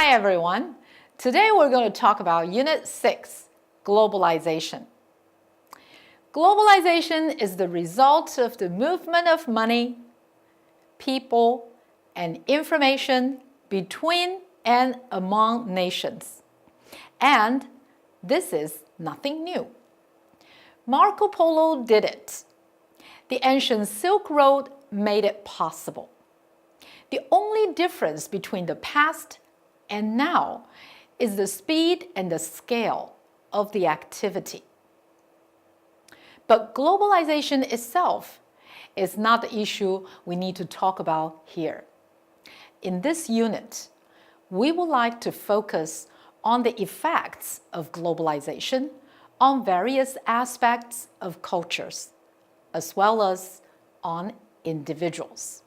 Hi everyone. Today we're going to talk about Unit 6, Globalization. Globalization is the result of the movement of money, people, and information between and among nations. And this is nothing new. Marco Polo did it. The ancient Silk Road made it possible. The only difference between the past and now is the speed and the scale of the activity. But globalization itself is not the issue we need to talk about here. In this unit, we would like to focus on the effects of globalization on various aspects of cultures, as well as on individuals.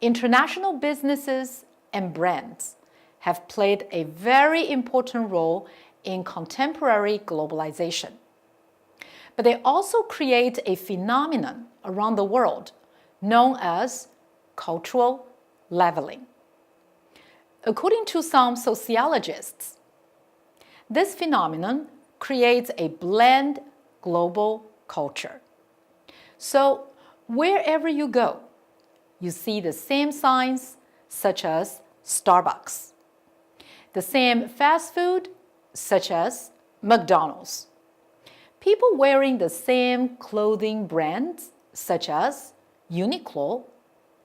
International businesses and brands have played a very important role in contemporary globalization. But they also create a phenomenon around the world known as cultural leveling. According to some sociologists, this phenomenon creates a blend global culture. So wherever you go, you see the same signs such as Starbucks, the same fast food such as McDonald's, people wearing the same clothing brands such as Uniqlo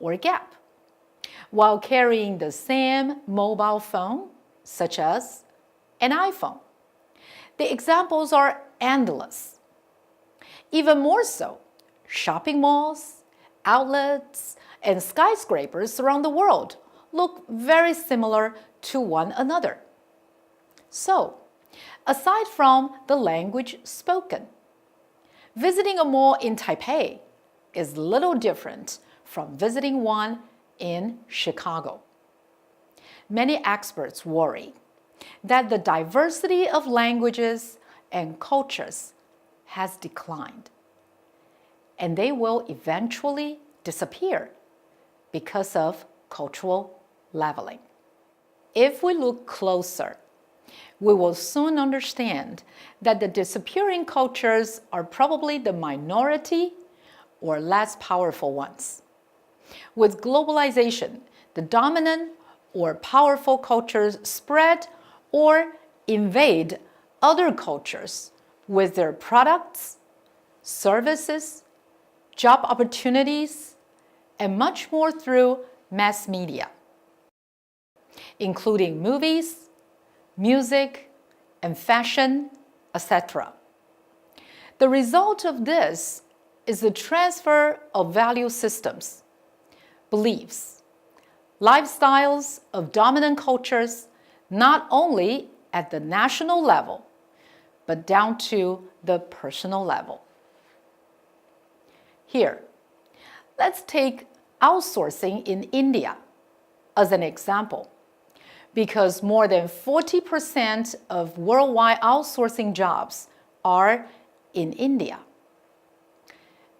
or Gap, while carrying the same mobile phone such as an iPhone. The examples are endless. Even more so, shopping malls, outlets, and skyscrapers around the world look very similar to one another. So, aside from the language spoken, visiting a mall in Taipei is little different from visiting one in Chicago. Many experts worry that the diversity of languages and cultures has declined, and they will eventually disappear because of cultural leveling. If we look closer, we will soon understand that the disappearing cultures are probably the minority or less powerful ones. With globalization, the dominant or powerful cultures spread or invade other cultures with their products, services, job opportunities, and much more through mass media, including movies, music, and fashion, etc. The result of this is the transfer of value systems, beliefs, lifestyles of dominant cultures, not only at the national level, but down to the personal level. Here, let's take outsourcing in India as an example, because more than 40% of worldwide outsourcing jobs are in India.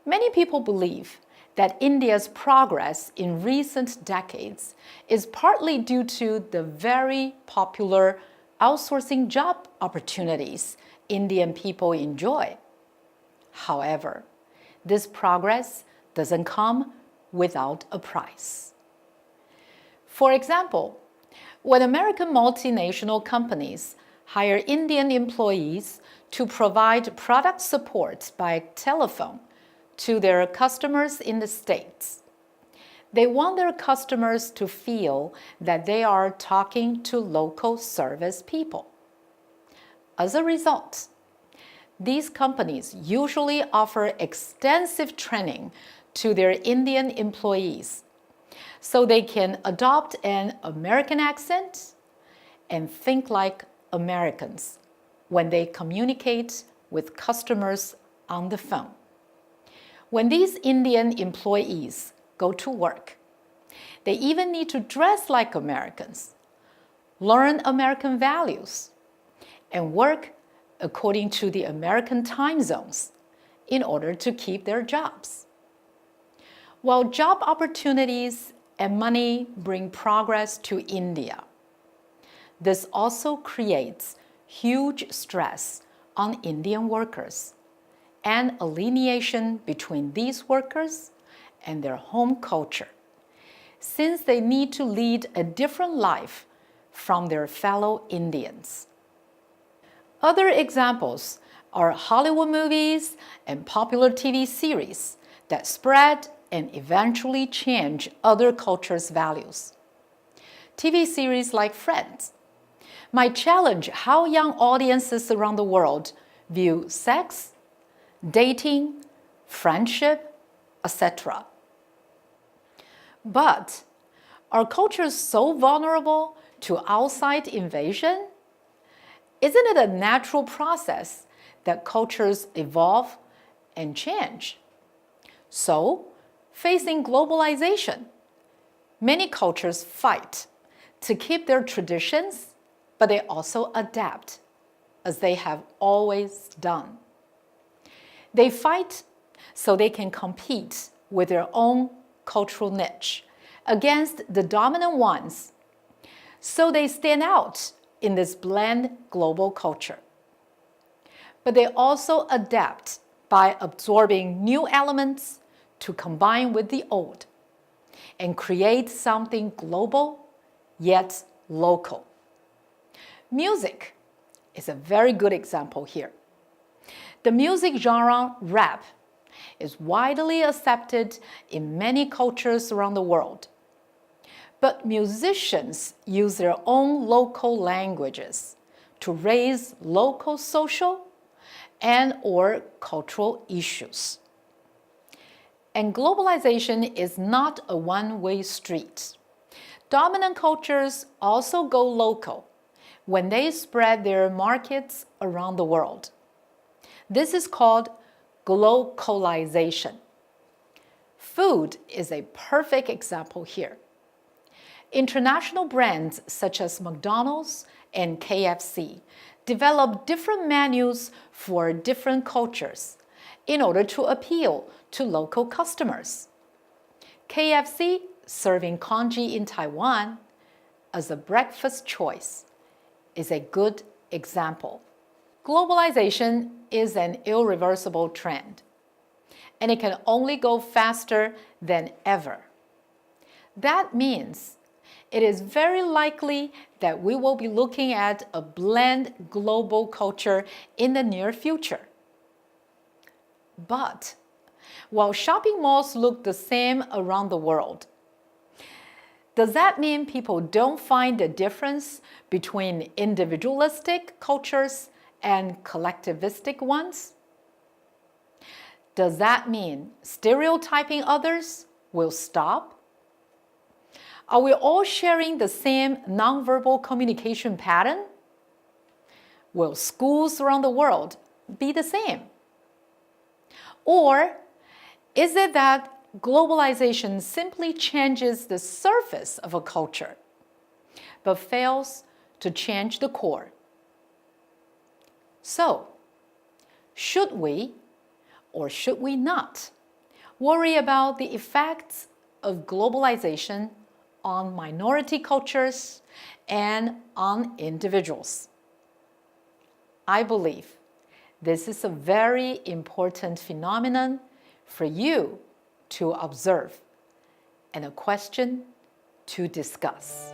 Many people believe that India's progress in recent decades is partly due to the very popular outsourcing job opportunities Indian people enjoy. However, this progress doesn't come without a price. For example, when American multinational companies hire Indian employees to provide product support by telephone to their customers in the States, they want their customers to feel that they are talking to local service people. As a result, these companies usually offer extensive training to their Indian employees so they can adopt an American accent and think like Americans when they communicate with customers on the phone. When these Indian employees go to work, they even need to dress like Americans, learn American values, and work according to the American time zones in order to keep their jobs. While job opportunities and money bring progress to India, this also creates huge stress on Indian workers and alienation between these workers and their home culture, since they need to lead a different life from their fellow Indians. Other examples are Hollywood movies and popular TV series that spread and eventually change other cultures' values. TV series like Friends might challenge how young audiences around the world view sex, dating, friendship, etc. But are cultures so vulnerable to outside invasion? Isn't it a natural process that cultures evolve and change? So, facing globalization, many cultures fight to keep their traditions, but they also adapt, as they have always done. They fight so they can compete with their own cultural niche against the dominant ones, so they stand out in this blend global culture. But they also adapt by absorbing new elements to combine with the old and create something global yet local. Music is a very good example here. The music genre rap is widely accepted in many cultures around the world. But musicians use their own local languages to raise local social and/or cultural issues. And globalization is not a one-way street. Dominant cultures also go local when they spread their markets around the world. This is called globalization. Food is a perfect example here. International brands such as McDonald's and KFC develop different menus for different cultures in order to appeal to local customers. KFC serving congee in Taiwan as a breakfast choice is a good example. Globalization is an irreversible trend, and it can only go faster than ever. That means it is very likely that we will be looking at a blend global culture in the near future. But while shopping malls look the same around the world, does that mean people don't find a difference between individualistic cultures and collectivistic ones? Does that mean stereotyping others will stop? Are we all sharing the same nonverbal communication pattern? Will schools around the world be the same? Or is it that globalization simply changes the surface of a culture, but fails to change the core? So, should we or should we not worry about the effects of globalization on minority cultures and on individuals? I believe this is a very important phenomenon for you to observe and a question to discuss.